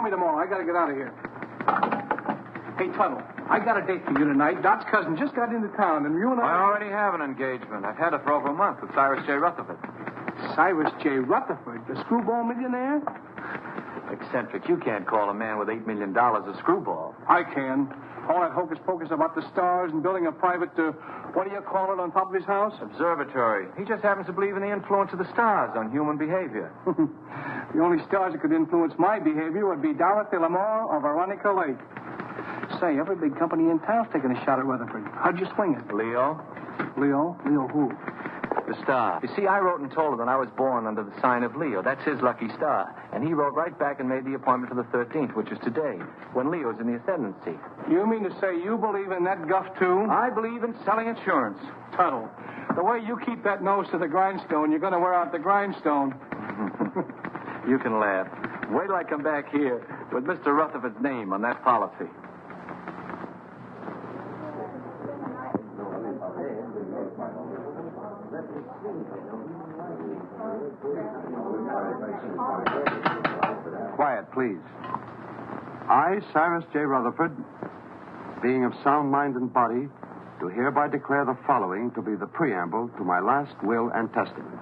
Call me tomorrow. I got to get out of here. Hey, Tuttle, I got a date for you tonight. Dot's cousin just got into town, and you and I already have an engagement. I've had it for over a month with Cyrus J. Rutherford. Cyrus J. Rutherford, the screwball millionaire? Eccentric. You can't call a man with $8 million a screwball. I can. All that hocus-pocus about the stars and building a private, what do you call it, on top of his house? Observatory. He just happens to believe in the influence of the stars on human behavior. The only stars that could influence my behavior would be Dorothy Lamour or Veronica Lake. Say, every big company in town's taking a shot at Rutherford. How'd you swing it? Leo? Leo? Leo who? The star. You see, I wrote and told him that I was born under the sign of Leo. That's his lucky star. And he wrote right back and made the appointment for the 13th, which is today, when Leo's in the ascendancy. You mean to say you believe in that guff, too? I believe in selling insurance. Tuttle, the way you keep that nose to the grindstone, you're going to wear out the grindstone. You can laugh. Wait till I come back here with Mr. Rutherford's name on that policy. Quiet, please. I, Cyrus J. Rutherford, being of sound mind and body, do hereby declare the following to be the preamble to my last will and testament.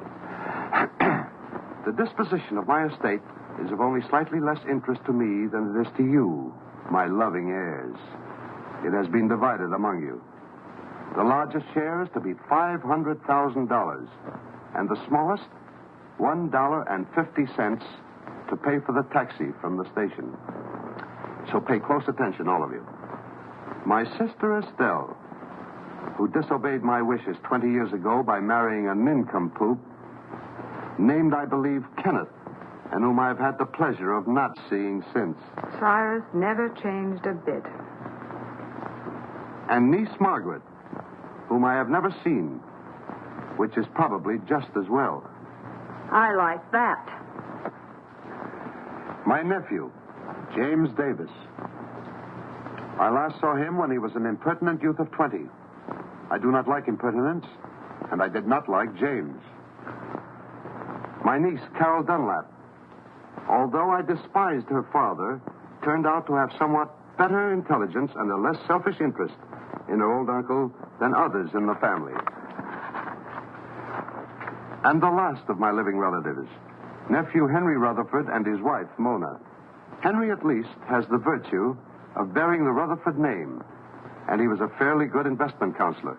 The disposition of my estate is of only slightly less interest to me than it is to you, my loving heirs. It has been divided among you. The largest share is to be $500,000, and the smallest, $1.50 to pay for the taxi from the station. So pay close attention, all of you. My sister Estelle, who disobeyed my wishes 20 years ago by marrying a nincompoop, named, I believe, Kenneth, and whom I've had the pleasure of not seeing since. Cyrus never changed a bit. And niece Margaret, whom I have never seen, which is probably just as well. I like that. My nephew, James Davis. I last saw him when he was an impertinent youth of 20. I do not like impertinence, and I did not like James. My niece, Carol Dunlap, although I despised her father, turned out to have somewhat better intelligence and a less selfish interest in her old uncle than others in the family. And the last of my living relatives, nephew Henry Rutherford and his wife, Mona. Henry, at least, has the virtue of bearing the Rutherford name, and he was a fairly good investment counselor.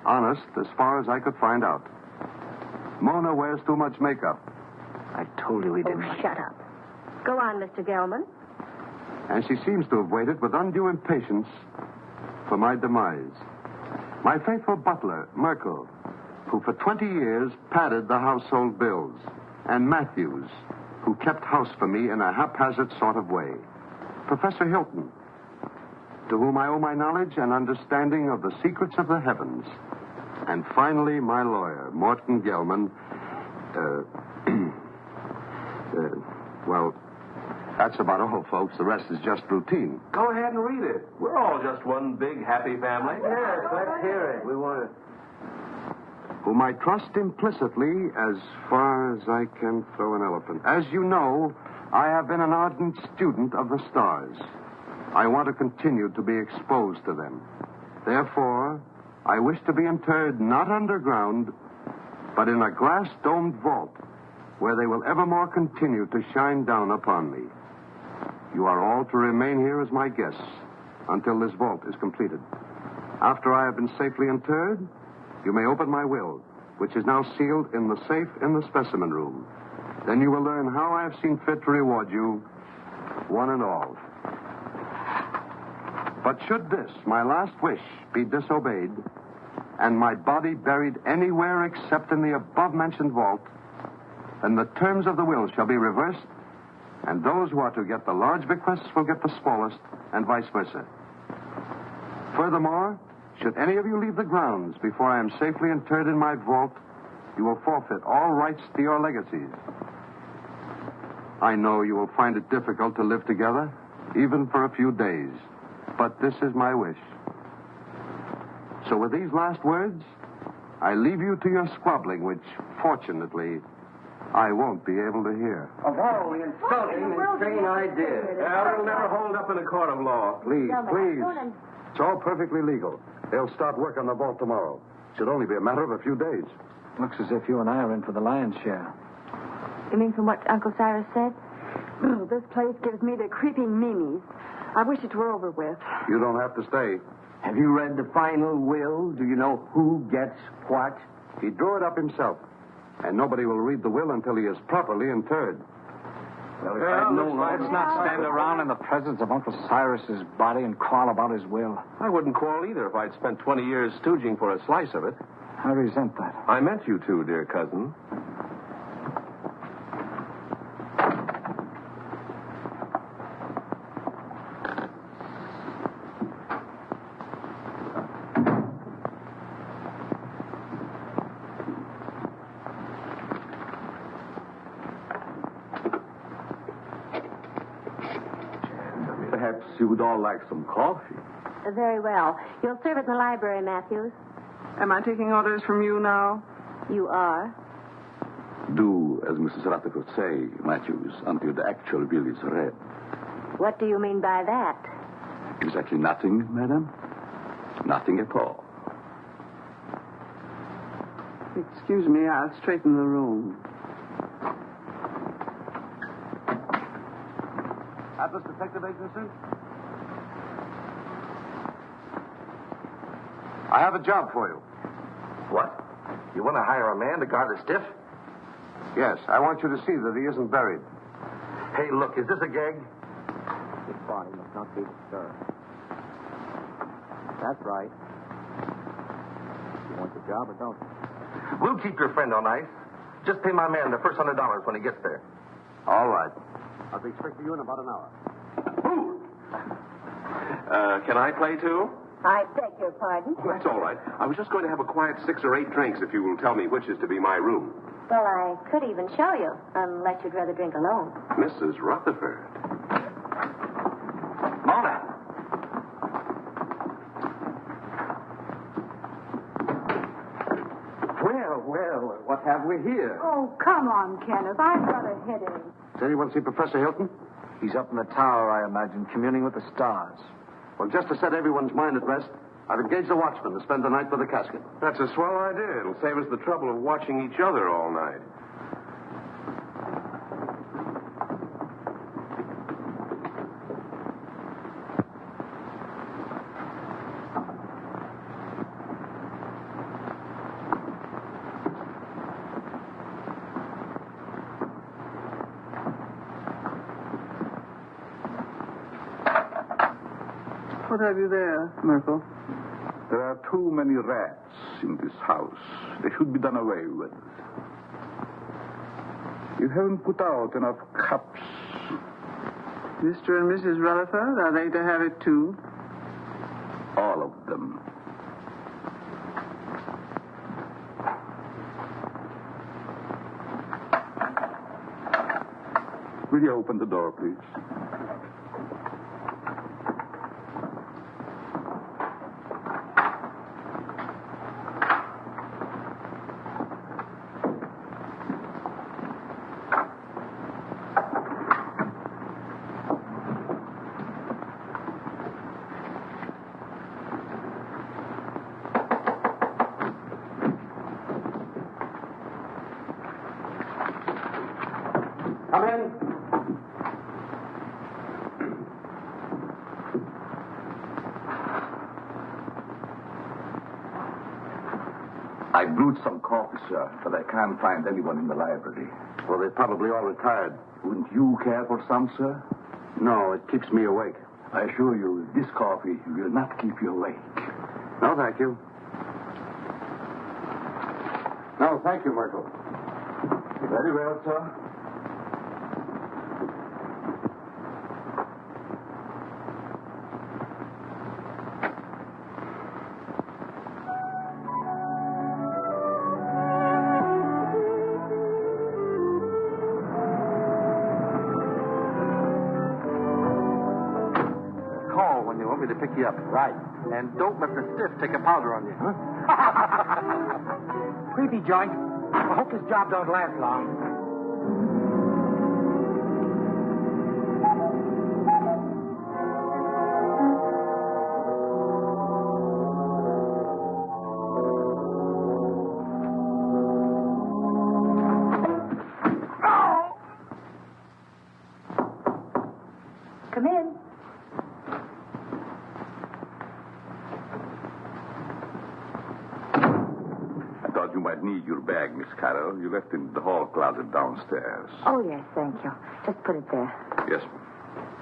Honest, as far as I could find out. Mona wears too much makeup. I told you we didn't. Oh, shut up. Go on, Mr. Gelman. And she seems to have waited with undue impatience for my demise. My faithful butler, Merkel, who for 20 years padded the household bills, and Matthews, who kept house for me in a haphazard sort of way. Professor Hilton, to whom I owe my knowledge and understanding of the secrets of the heavens. And finally, my lawyer, Morton Gelman. Well, that's about all, folks. The rest is just routine. Go ahead and read it. We're all just one big happy family. Yes, let's hear it. We want to... Whom I trust implicitly as far as I can throw an elephant. As you know, I have been an ardent student of the stars. I want to continue to be exposed to them. Therefore, I wish to be interred not underground, but in a glass-domed vault where they will evermore continue to shine down upon me. You are all to remain here as my guests until this vault is completed. After I have been safely interred, you may open my will, which is now sealed in the safe in the specimen room. Then you will learn how I have seen fit to reward you, one and all. But should this, my last wish, be disobeyed, and my body buried anywhere except in the above-mentioned vault, then the terms of the will shall be reversed, and those who are to get the large bequests will get the smallest, and vice versa. Furthermore, should any of you leave the grounds before I am safely interred in my vault, you will forfeit all rights to your legacies. I know you will find it difficult to live together, even for a few days, but this is my wish. So with these last words, I leave you to your squabbling, which, fortunately, I won't be able to hear. Of all the insulting and insane ideas. It'll never hold up in a court of law. Please, please. It's all perfectly legal. They'll start work on the vault tomorrow. Should only be a matter of a few days. Looks as if you and I are in for the lion's share. You mean from what Uncle Cyrus said? This place gives me the creeping meanies. I wish it were over with. You don't have to stay. Have you read the final will? Do you know who gets what? He drew it up himself. And nobody will read the will until he is properly interred. Well, if Yeah, I'd known all Let's not stand around in the presence of Uncle Cyrus's body and quarrel about his will. I wouldn't quarrel either if I'd spent 20 years stooging for a slice of it. I resent that. I meant you to, dear cousin. Perhaps you would all like some coffee. Very well. You'll serve it in the library, Matthews. Am I taking orders from you now? You are. Do as Mrs. Rutherford say, Matthews, until the actual bill is read. What do you mean by that? Exactly nothing, madam? Nothing at all. Excuse me, I'll straighten the room. Atlas Detective Agency? I have a job for you. What? You want to hire a man to guard a stiff? Yes, I want you to see that he isn't buried. Hey, look, is this a gag? His body must not be disturbed. That's right. You want the job or don't you? We'll keep your friend on ice. Just pay my man the first $100 when he gets there. All right. I'll be expecting you in about an hour. Can I play too? I beg your pardon. That's all right. I was just going to have a quiet 6 or 8 drinks if you will tell me which is to be my room. Well, I could even show you, unless you'd rather drink alone. Mrs. Rutherford. Mona. Well, what have we here? Oh, come on, Kenneth. I've got a headache. Does anyone see Professor Hilton? He's up in the tower, I imagine, communing with the stars. Well, just to set everyone's mind at rest, I've engaged a watchman to spend the night with the casket. That's a swell idea. It'll save us the trouble of watching each other all night. What have you there, Merkel? There are too many rats in this house. They should be done away with. You haven't put out enough cups. Mr. and Mrs. Rutherford, are they to have it too? All of them. Will you open the door, please? Come in. I brewed some coffee, sir, but I can't find anyone in the library. Well, they're probably all retired. Wouldn't you care for some, sir? No, it keeps me awake. I assure you, this coffee will not keep you awake. No, thank you. No, thank you, Merkel. Very well, sir. Call when you want me to pick you up. Right. And don't let the stiff take a powder on you. Creepy joint. I hope this job don't last long. thought you might need your bag, Miss Carroll. You left it in the hall closet downstairs. Oh, yes, thank you. Just put it there. Yes,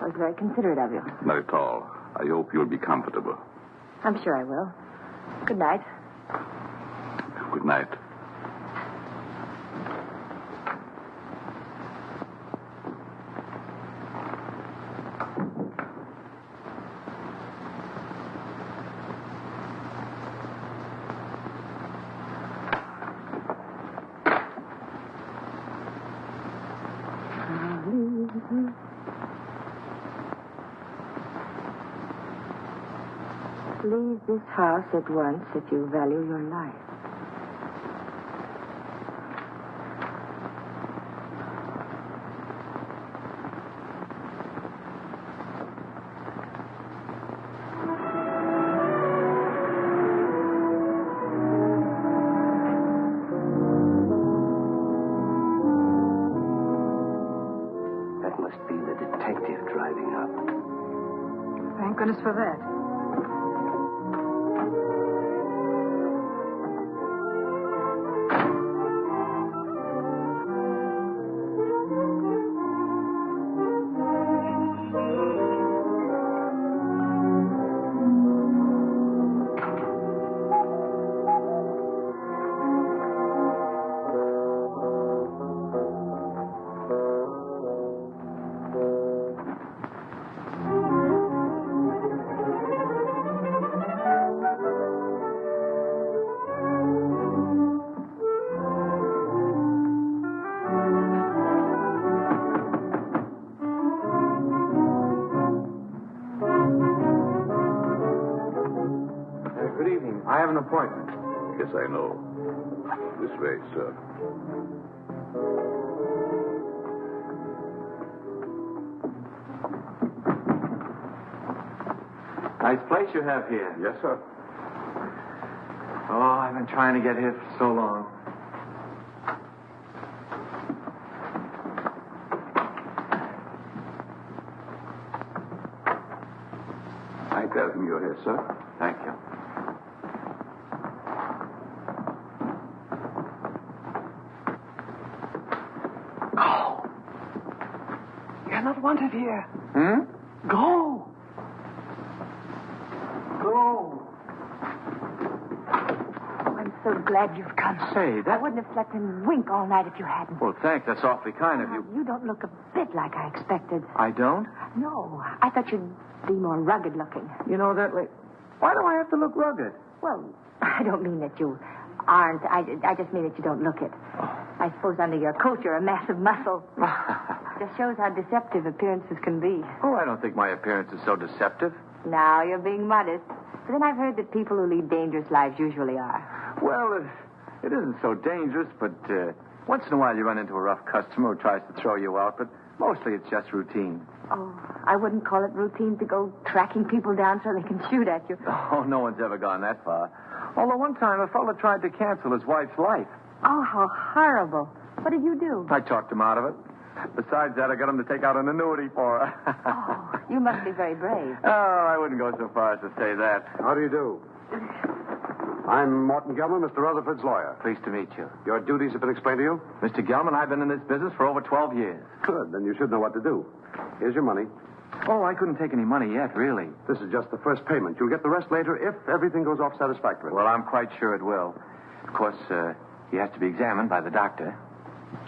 That was very considerate of you. not at all. I hope you'll be comfortable. I'm sure I will. Good night. Good night. Leave this house at once if you value your life. That must be the detective driving up. Thank goodness for that. Good evening. I have an appointment. Yes, I know. This way, sir. Nice place you have here. Yes, sir. Oh, I've been trying to get here for so long. I tell him you're here, sir. Thank you. Go. You're not wanted here. Hmm? Go. Go. I'm so glad you've come. Say, I that... wouldn't have slept and wink all night if you hadn't. Well, thanks. That's awfully kind of you. You don't look a bit like I expected. I don't? No, I thought you'd be more rugged looking. You know that way. Why do I have to look rugged? Well, I don't mean that you aren't. I just mean that you don't look it. I suppose under your coat you're a mass of muscle. Just shows how deceptive appearances can be. Oh, I don't think my appearance is so deceptive. Now you're being modest. But then I've heard that people who lead dangerous lives usually are. Well, it isn't so dangerous, but once in a while you run into a rough customer who tries to throw you out, but mostly it's just routine. Oh, I wouldn't call it routine to go tracking people down so they can shoot at you. Oh, no one's ever gone that far. Although one time a fellow tried to cancel his wife's life. Oh, how horrible. What did you do? I talked him out of it. Besides that, I got him to take out an annuity for her. Oh, you must be very brave. Oh, I wouldn't go so far as to say that. How do you do? I'm Morton Gelman, Mr. Rutherford's lawyer. Pleased to meet you. Your duties have been explained to you? Mr. Gelman, I've been in this business for over 12 years. Good. Then you should know what to do. Here's your money. Oh, I couldn't take any money yet, really. This is just the first payment. You'll get the rest later if everything goes off satisfactorily. Well, I'm quite sure it will. Of course, he has to be examined by the doctor.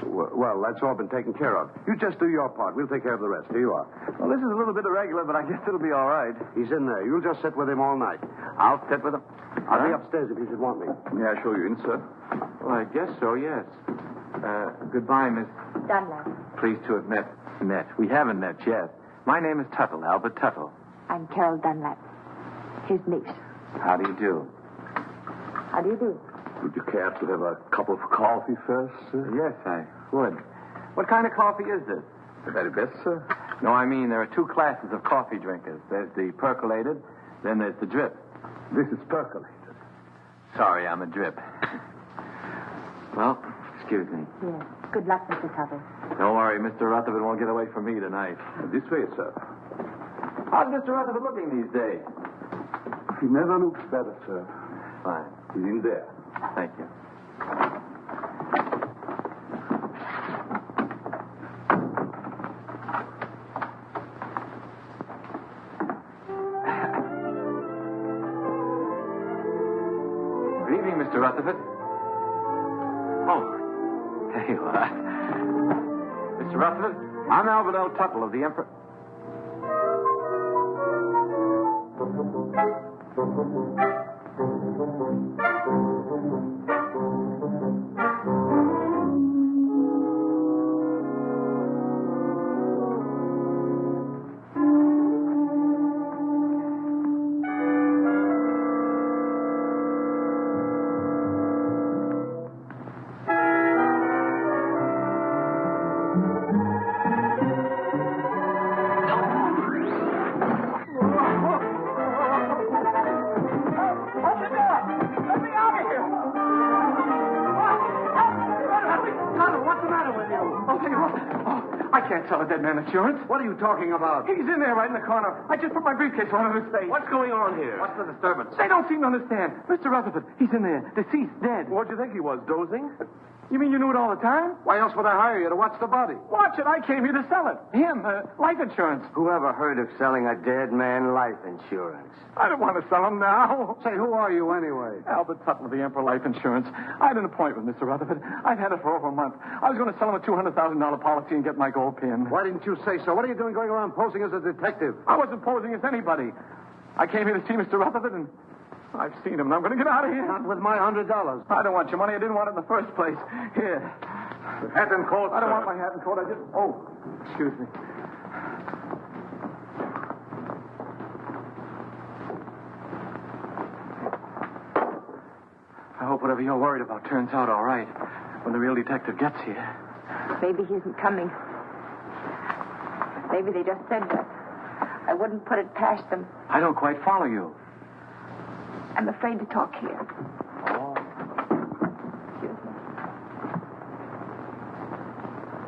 Well, that's all been taken care of. You just do your part. We'll take care of the rest. Here you are. Well, this is a little bit irregular, but I guess it'll be all right. He's in there. You'll just sit with him all night. I'll sit with him. I'll be upstairs if you should want me. May I show you in, sir? Well, I guess so, yes. Goodbye, Miss. Dunlap. Pleased to have met. We haven't met yet. My name is Tuttle, Albert Tuttle. I'm Carol Dunlap. His niece. How do you do? How do you do? Would you care to have a cup of coffee first, sir? Yes, I would. What kind of coffee is this? The very best, sir. No, I mean, there are two classes of coffee drinkers. There's the percolated, then there's the drip. This is percolated. Sorry, I'm a drip. Well, excuse me. Yes. Good luck, Mr. Tuttle. Don't worry, Mr. Rutherford won't get away from me tonight. This way, sir. How's Mr. Rutherford looking these days? He never looks better, sir. Fine. He's in there. Thank you. Good evening, Mr. Rutherford. Oh, there you are. Mr. Rutherford, I'm Albert Tuttle of the Emperor. I can't sell a dead man insurance. What are you talking about? He's in there right in the corner. I just put my briefcase on his face. What's going on here? What's the disturbance? They don't seem to understand. Mr. Rutherford, he's in there. Deceased, dead. What'd you think he was, dozing? You mean you knew it all the time? Why else would I hire you to watch the body? Watch it. I came here to sell it. Him, life insurance. Whoever heard of selling a dead man life insurance? I don't want to sell him now. Say, who are you anyway? Albert Tuttle of the Emperor Life Insurance. I had an appointment, Mr. Rutherford. I've had it for over a month. I was going to sell him a $200,000 policy and get my gold pin. Why didn't you say so? What are you doing going around posing as a detective? I wasn't posing as anybody. I came here to see Mr. Rutherford, and I've seen him, and I'm going to get out of here. Not with my $100. I don't want your money. I didn't want it in the first place. Here. Hat and coat, I don't sir. want my hat and coat. I just... Oh, excuse me. I hope whatever you're worried about turns out all right when the real detective gets here. Maybe he isn't coming. Maybe they just said that. I wouldn't put it past them. I don't quite follow you. I'm afraid to talk here. Oh. Excuse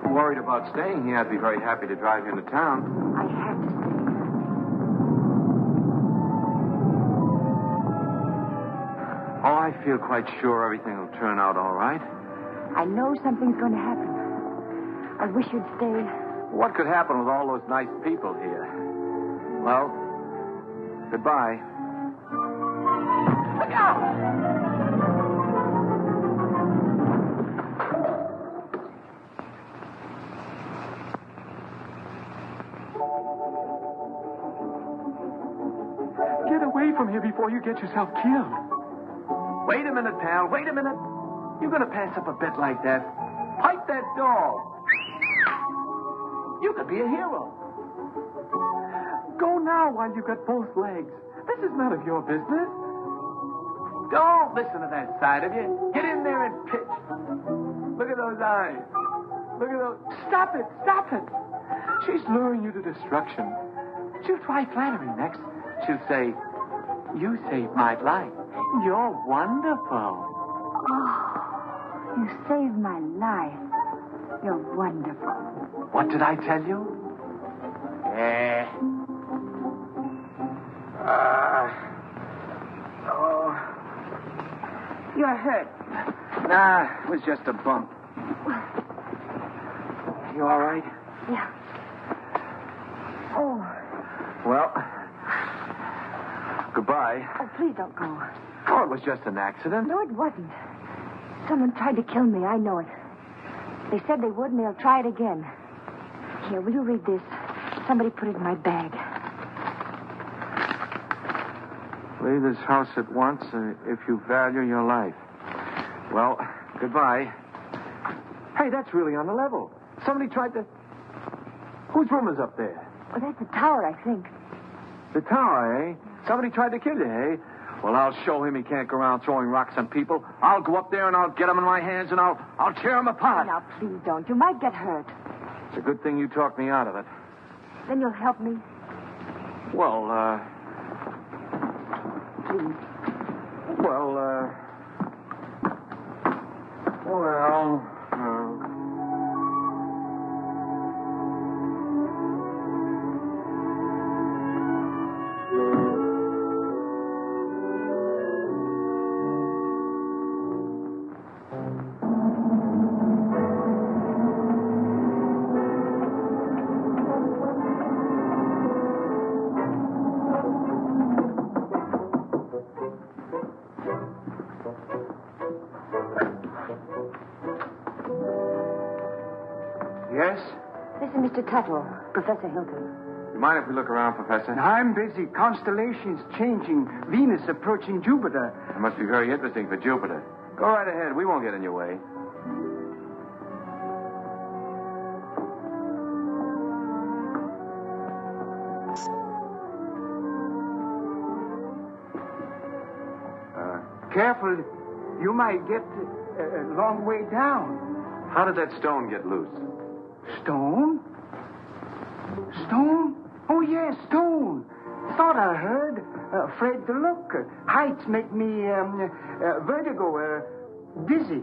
me. Worried about staying here. I'd be very happy to drive you into town. I have to stay. Oh, I feel quite sure everything will turn out all right. I know something's going to happen. I wish you'd stay. What could happen with all those nice people here? Well, goodbye. Look out! Get away from here before you get yourself killed. Wait a minute, pal. Wait a minute. You're going to pass up a bet like that. Pipe that dog. You could be a hero. Go now while you've got both legs. This is none of your business. Don't listen to that side of you. Get in there and pitch. Look at those eyes. Look at those. Stop it. Stop it. She's luring you to destruction. She'll try flattery next. She'll say, "You saved my life. You're wonderful." Oh, you saved my life. You're wonderful. What did I tell you? Yeah. You're hurt. Nah, it was just a bump. You all right? Yeah. Oh. Well, goodbye. Oh, please don't go. Oh, it was just an accident. No, it wasn't. Someone tried to kill me. I know it. They said they would, and they'll try it again. Here, will you read this? Somebody put it in my bag. Leave this house at once if you value your life. Well, goodbye. Hey, that's really on the level. Somebody tried to... Whose room is up there? Oh, that's the tower, I think. The tower, eh? Somebody tried to kill you, eh? Well, I'll show him he can't go around throwing rocks on people. I'll go up there and I'll get him in my hands and I'll tear him apart. Now, please don't. You might get hurt. It's a good thing you talked me out of it. Then you'll help me. Well, Please. Well, is Mr. Tuttle, Professor Hilton. You mind if we look around, Professor? I'm busy. Constellations changing. Venus approaching Jupiter. It must be very interesting for Jupiter. Go right ahead. We won't get in your way. Careful. You might get a long way down. How did that stone get loose? Stone? Stone? Oh, yes, stone. Thought I heard. Afraid to look. Heights make me vertigo, dizzy.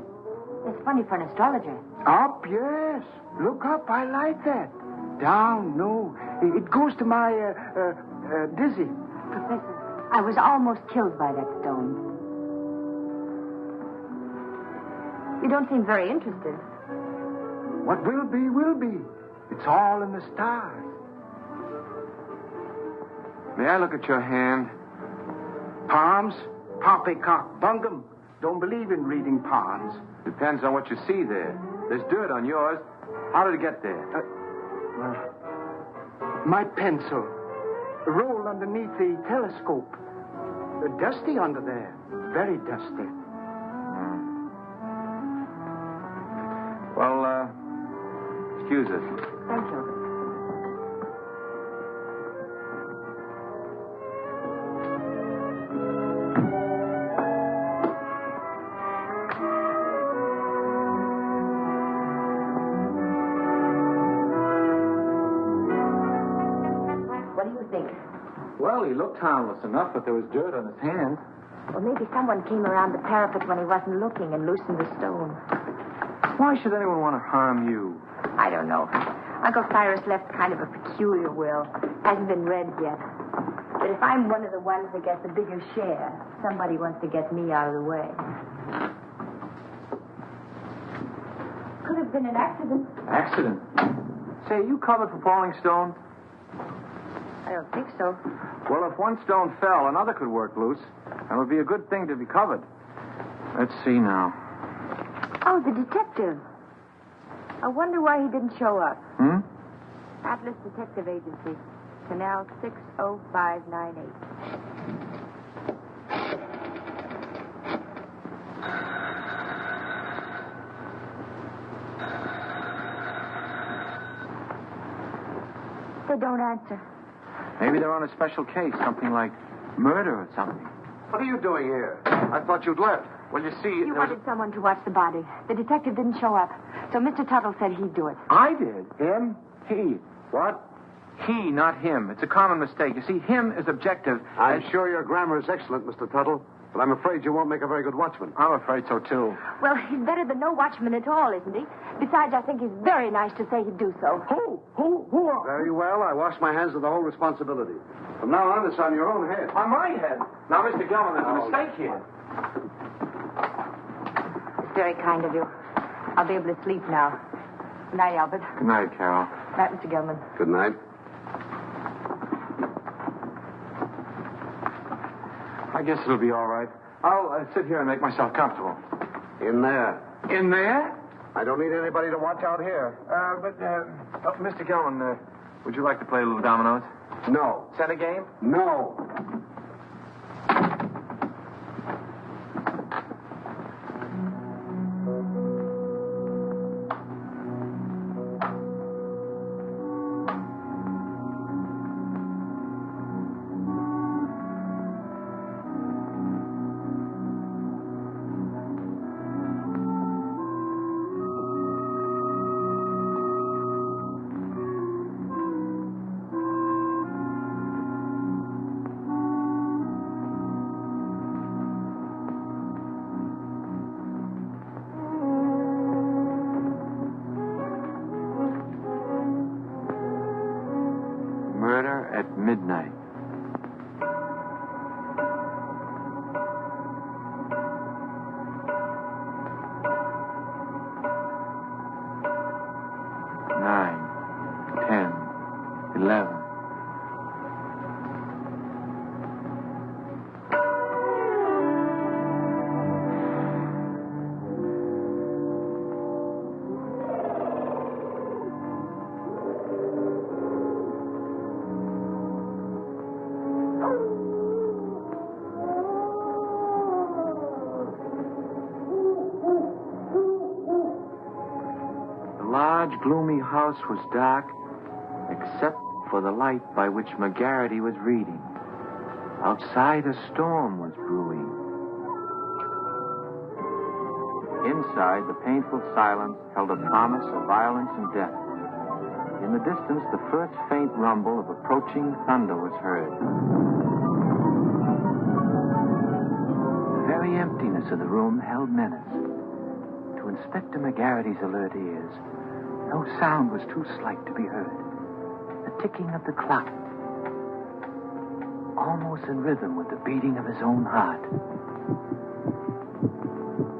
It's funny for an astrologer. Up, yes. Look up. I like that. Down, no. It goes to my dizzy. Professor, I was almost killed by that stone. You don't seem very interested. What will be, will be. It's all in the stars. May I look at your hand? Palms? Poppycock bungum. Don't believe in reading palms. Depends on what you see there. There's dirt on yours. How did it get there? My pencil. Rolled underneath the telescope. Dusty under there. Very dusty. Well, excuse us. Thank you. What do you think? Well, he looked harmless enough, but there was dirt on his hand. Well, maybe someone came around the parapet when he wasn't looking and loosened the stone. Why should anyone want to harm you? I don't know. Uncle Cyrus left kind of a peculiar will. Hasn't been read yet. But if I'm one of the ones that gets a bigger share, somebody wants to get me out of the way. Could have been an accident. Accident? Say, are you covered for falling stones? I don't think so. Well, if one stone fell, another could work loose. And it would be a good thing to be covered. Let's see now. Oh, the detective. I wonder why he didn't show up. Atlas Detective Agency. Canal 60598. They don't answer. Maybe they're on a special case, something like murder or something. What are you doing here? I thought you'd left. Well, you see... He wanted someone to watch the body. The detective didn't show up. So Mr. Tuttle said he'd do it. I did. Him? He. What? He, not him. It's a common mistake. You see, him is objective. I'm sure your grammar is excellent, Mr. Tuttle, but I'm afraid you won't make a very good watchman. I'm afraid so, too. Well, he's better than no watchman at all, isn't he? Besides, I think he's very nice to say he'd do so. Who are... Very well. I wash my hands of the whole responsibility. From now on, it's on your own head. On my head. Now, Mr. Gilman, there's a mistake here. It's very kind of you. I'll be able to sleep now. Good night, Albert. Good night, Carol. Night, Mr. Gilman. Good night. I guess it'll be all right. I'll sit here and make myself comfortable. In there. In there? I don't need anybody to watch out here. Mr. Gilman, would you like to play a little dominoes? No. Set a game? No. Murder at midnight. Nine, 10, 11. large, gloomy house was dark, except for the light by which McGarity was reading. Outside, a storm was brewing. Inside, the painful silence held a promise of violence and death. In the distance, the first faint rumble of approaching thunder was heard. The very emptiness of the room held menace. To Inspector McGarity's alert ears, no sound was too slight to be heard. The ticking of the clock, almost in rhythm with the beating of his own heart.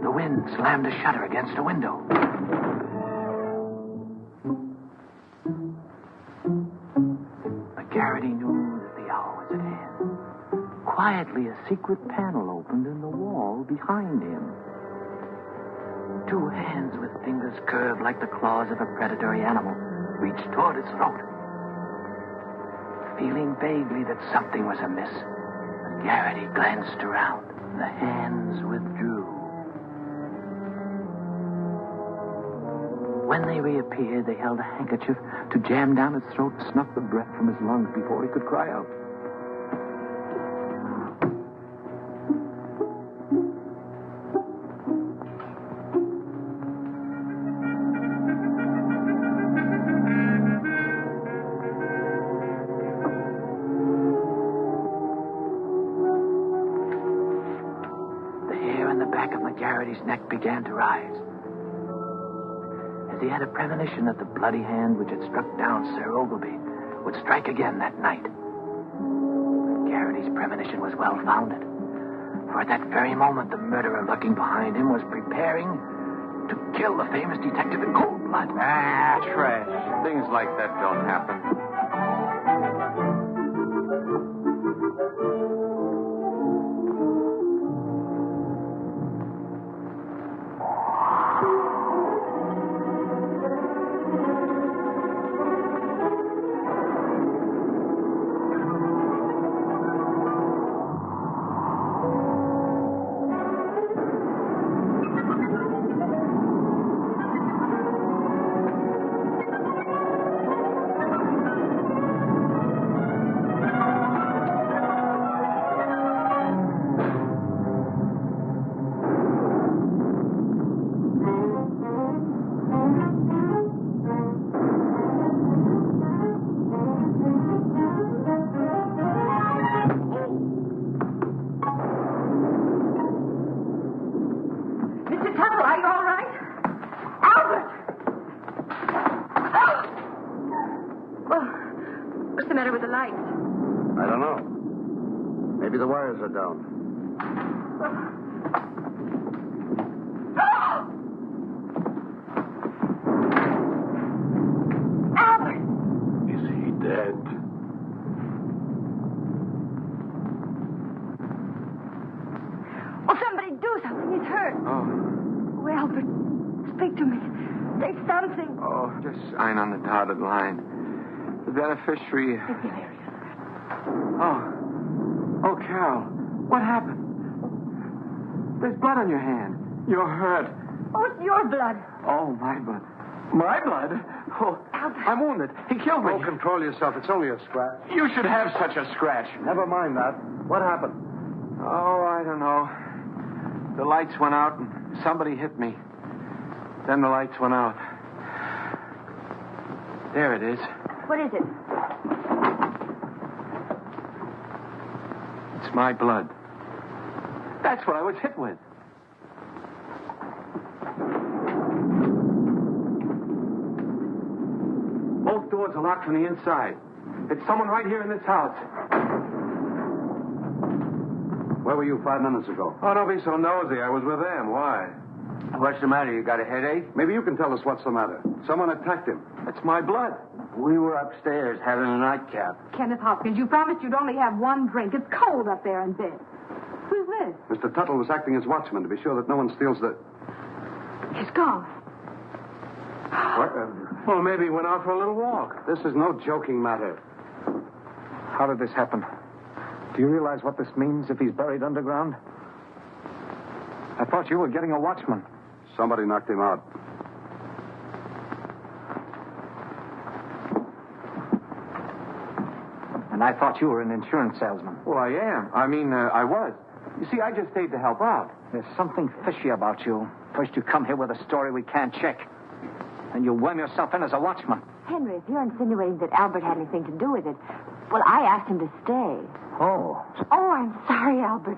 The wind slammed a shutter against a window. McGarity knew that the hour was at hand. Quietly, a secret panel opened in the wall behind him. Two hands with fingers curved like the claws of a predatory animal reached toward his throat. Feeling vaguely that something was amiss, McGarity glanced around. The hands withdrew. When they reappeared, they held a handkerchief to jam down his throat and snuff the breath from his lungs before he could cry out. McGarity's neck began to rise. As he had a premonition that the bloody hand which had struck down Sir Ogilvy would strike again that night. McGarity's premonition was well-founded. For at that very moment, the murderer lurking behind him was preparing to kill the famous detective in cold blood. Ah, trash. Things like that don't happen. Are down. Albert! Is he dead? Oh, somebody do something. He's hurt. Oh. Oh, Albert, speak to me. Say something. Oh, just sign on the dotted line. The beneficiary... It's hilarious. Oh, Carol, what happened? There's blood on your hand. You're hurt. Oh, it's your blood. Oh, my blood. My blood? Oh, Albert. I'm wounded. He killed me. Oh, control yourself. It's only a scratch. You should have such a scratch. Never mind that. What happened? Oh, I don't know. The lights went out and somebody hit me. Then the lights went out. There it is. What is it? It's my blood. That's what I was hit with. Both doors are locked from the inside. It's someone right here in this house. Where were you 5 minutes ago? Oh, don't be so nosy. I was with them. Why? What's the matter? You got a headache? Maybe you can tell us what's the matter. Someone attacked him. It's my blood. We were upstairs having a nightcap. Kenneth Hopkins, you promised you'd only have one drink. It's cold up there in bed. Who's this? Mr. Tuttle was acting as watchman to be sure that no one steals the... He's gone. What? Well, maybe he went out for a little walk. This is no joking matter. How did this happen? Do you realize what this means if he's buried underground? I thought you were getting a watchman. Somebody knocked him out. And I thought you were an insurance salesman. Well, I am. I was. You see, I just stayed to help out. There's something fishy about you. First you come here with a story we can't check. And you worm yourself in as a watchman. Henry, if you're insinuating that Albert had anything to do with it, well, I asked him to stay. Oh. Oh, I'm sorry, Albert.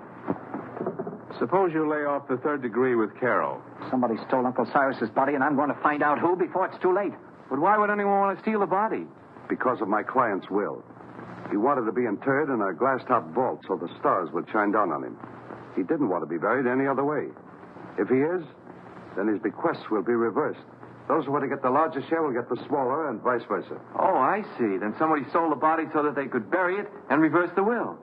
Suppose you lay off the third degree with Carol. Somebody stole Uncle Cyrus's body, and I'm going to find out who before it's too late. But why would anyone want to steal the body? Because of my client's will. He wanted to be interred in a glass-top vault so the stars would shine down on him. He didn't want to be buried any other way. If he is, then his bequests will be reversed. Those who want to get the larger share will get the smaller, and vice versa. Oh, I see. Then somebody stole the body so that they could bury it and reverse the will.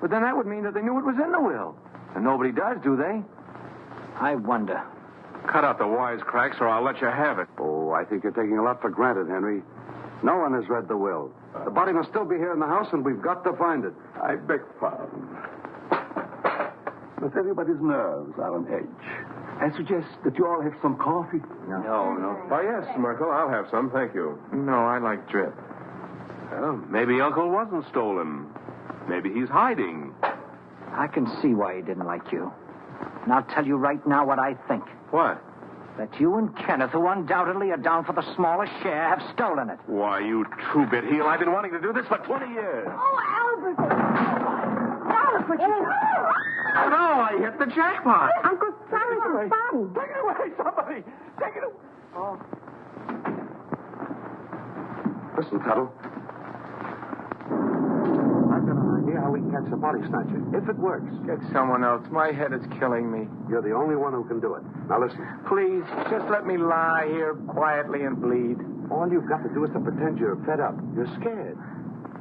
But then that would mean that they knew it was in the will. And nobody does, do they? I wonder. Cut out the wisecracks or I'll let you have it. Oh, I think you're taking a lot for granted, Henry. No one has read the will. The body must still be here in the house, and we've got to find it. I beg pardon. But everybody's nerves are on edge. I suggest that you all have some coffee. No. Oh, yes, Merkel, I'll have some, thank you. No, I like drip. Well, maybe Uncle wasn't stolen. Maybe he's hiding. I can see why he didn't like you. And I'll tell you right now what I think. What? That you and Kenneth, who undoubtedly are down for the smallest share, have stolen it. Why, you two-bit heel, I've been wanting to do this for 20 years. Oh, Albert. Albert, Oh, no, I hit the jackpot. Uncle Cyrus's body. Take it away, somebody. Take it away. Oh. Listen, Tuttle. I've got an idea how we can catch the body snatcher. If it works. Get someone else. My head is killing me. You're the only one who can do it. Now, listen. Please, just let me lie here quietly and bleed. All you've got to do is to pretend you're fed up. You're scared.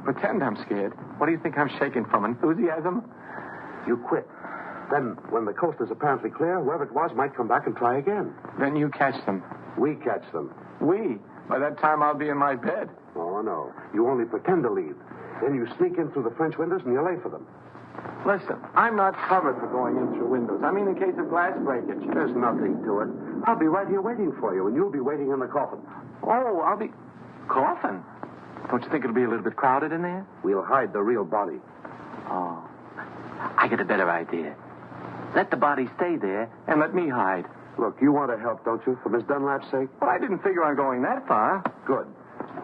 Pretend I'm scared. What do you think I'm shaking from? Enthusiasm? You quit. Then, when the coast is apparently clear, whoever it was might come back and try again. Then you catch them. We catch them. We? By that time, I'll be in my bed. Oh, no. You only pretend to leave. Then you sneak in through the French windows and you lay for them. Listen, I'm not covered for going in through windows. I mean, in case of glass breakage. There's nothing to it. I'll be right here waiting for you, and you'll be waiting in the coffin. Oh, I'll be... Coffin? Don't you think it'll be a little bit crowded in there? We'll hide the real body. Oh. I get a better idea. Let the body stay there and let me hide. Look, you want to help, don't you, for Miss Dunlap's sake? Well, I didn't figure on going that far. Good.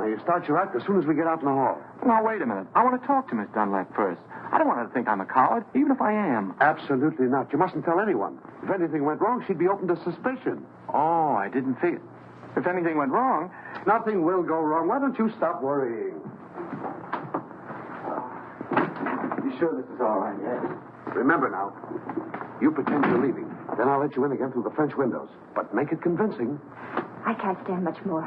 Now, you start your act as soon as we get out in the hall. Now, wait a minute. I want to talk to Miss Dunlap first. I don't want her to think I'm a coward, even if I am. Absolutely not. You mustn't tell anyone. If anything went wrong, she'd be open to suspicion. Oh, I didn't figure. If anything went wrong... Nothing will go wrong. Why don't you stop worrying? You sure this is all right, yes? Remember now, you pretend you're leaving. Then I'll let you in again through the French windows. But make it convincing. I can't stand much more.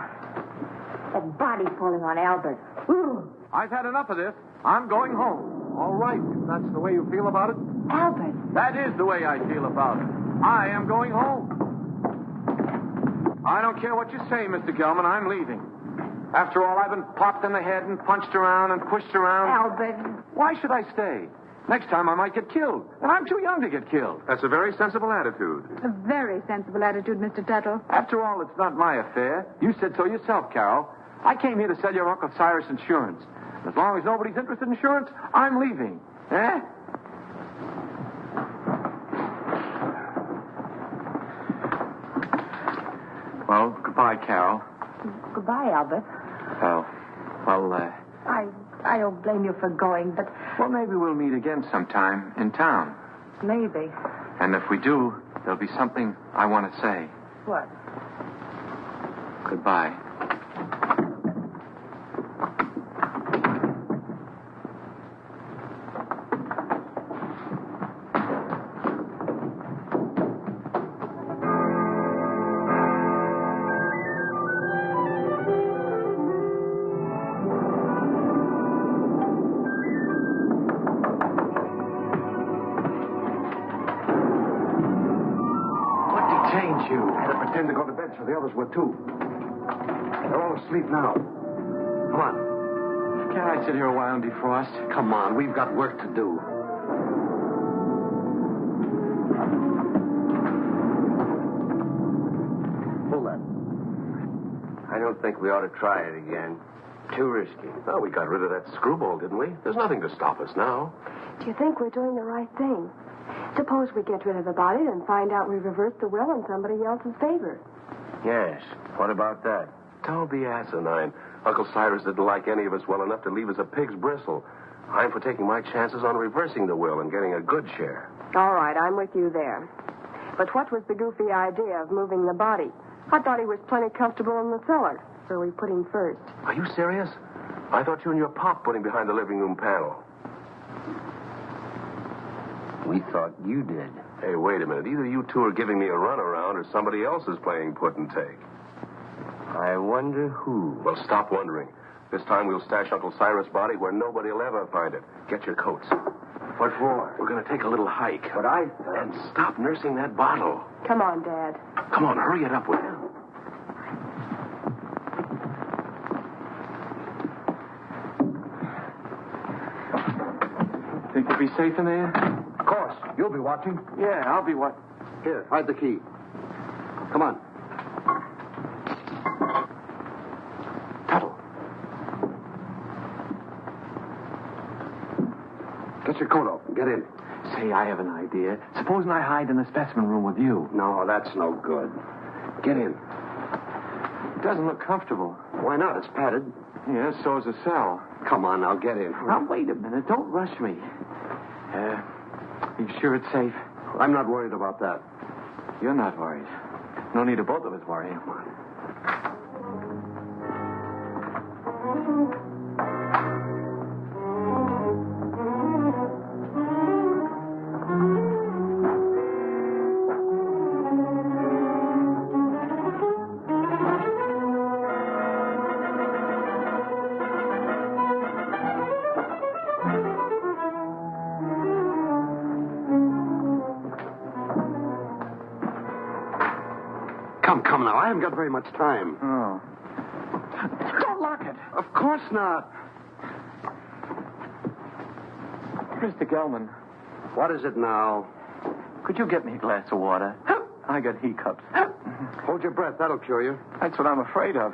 That body falling on Albert. Ooh. I've had enough of this. I'm going home. All right, if that's the way you feel about it. Albert. That is the way I feel about it. I am going home. I don't care what you say, Mr. Gelman. I'm leaving. After all, I've been popped in the head and punched around and pushed around. Albert. Why should I stay? Next time I might get killed. And I'm too young to get killed. That's a very sensible attitude. A very sensible attitude, Mr. Tuttle. After all, it's not my affair. You said so yourself, Carol. I came here to sell your Uncle Cyrus insurance. As long as nobody's interested in insurance, I'm leaving. Eh? Well, goodbye, Carol. Goodbye, Albert. Oh, well, I don't blame you for going, but... Well, maybe we'll meet again sometime in town. Maybe. And if we do, there'll be something I want to say. What? Goodbye. To go to bed, so the others were too. They're all asleep now. Come on. Can't I sit here a while and defrost? Come on, we've got work to do. Pull that. I don't think we ought to try it again. Too risky. Well, we got rid of that screwball, didn't we? There's nothing to stop us now. Do you think we're doing the right thing? Suppose we get rid of the body and find out we reversed the will in somebody else's favor. Yes. What about that? Don't be asinine. Uncle Cyrus didn't like any of us well enough to leave us a pig's bristle. I'm for taking my chances on reversing the will and getting a good share. All right, I'm with you there. But what was the goofy idea of moving the body? I thought he was plenty comfortable in the cellar, so we put him first. Are you serious? I thought you and your pop put him behind the living room panel. We thought you did. Hey, wait a minute. Either you two are giving me a runaround or somebody else is playing put and take. I wonder who. Well, stop wondering. This time we'll stash Uncle Cyrus' body where nobody will ever find it. Get your coats. What for? We're going to take a little hike. But I... And stop nursing that bottle. Come on, Dad. Come on, hurry it up, will you? Think you'll be safe in there? Of course. You'll be watching. Yeah, I'll be what? Here, hide the key. Come on. Tuttle. Get your coat off and get in. Say, I have an idea. Supposing I hide in the specimen room with you. No, that's no good. Get in. It doesn't look comfortable. Why not? It's padded. Yeah, so's a cell. Come on, now get in. Now, wait a minute. Don't rush me. You sure it's safe? I'm not worried about that. You're not worried. No need of both of us worrying. Come now. I haven't got very much time. Oh. Don't lock it. Of course not. Mr. Gelman, What is it now? could you get me a glass of water? I got hiccups. Hold your breath. That'll cure you. That's what I'm afraid of.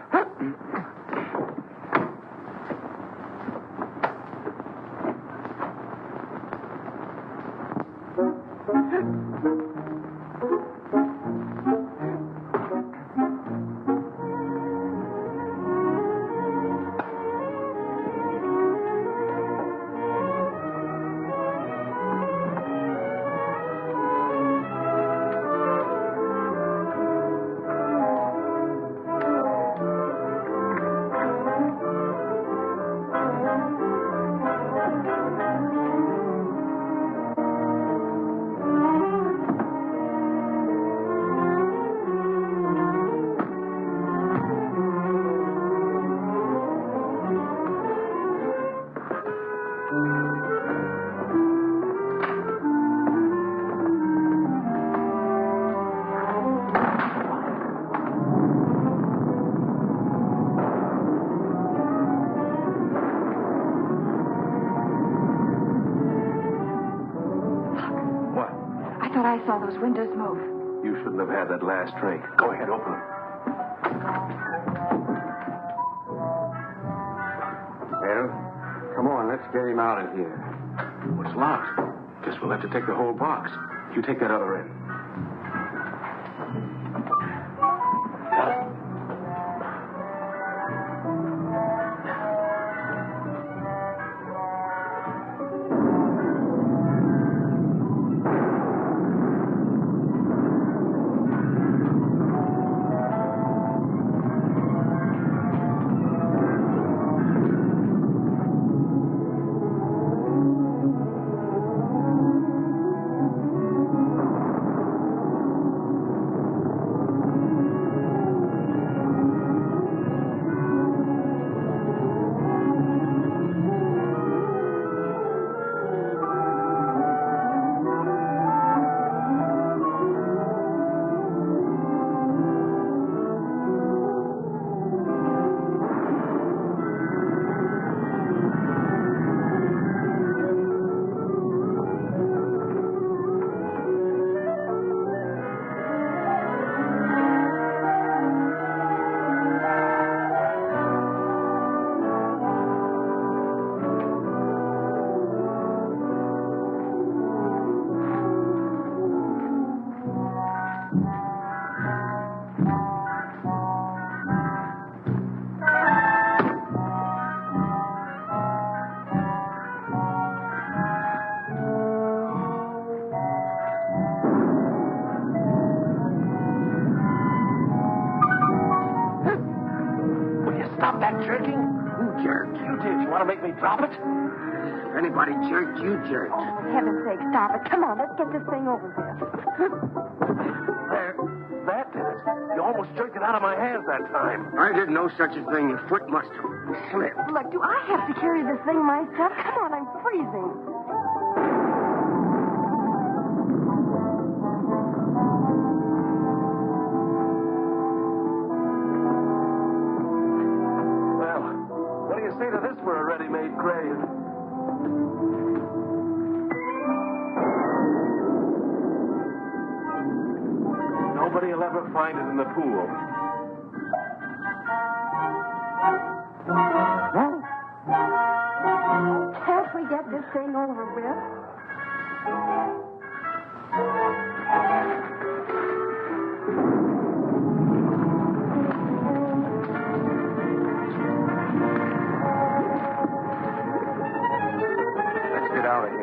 I saw those windows move. You shouldn't have had that last drink. Go ahead, open them. Well, come on. Let's get him out of here. Well, it's locked. Guess we'll have to take the whole box. You take that other end. jerk. You did. You want to make me drop it? If anybody jerked, you jerked. Oh, for heaven's sake, stop it. Come on, let's get this thing over with. There. That did it. You almost jerked it out of my hands that time. I did no such a thing. Your foot must have slipped. Look, do I have to carry this thing myself? Come on, I'm freezing. Well, what do you say to this for a ready-made grave? Nobody will ever find it in the pool. Can't we get this thing over with? Let's get out of here.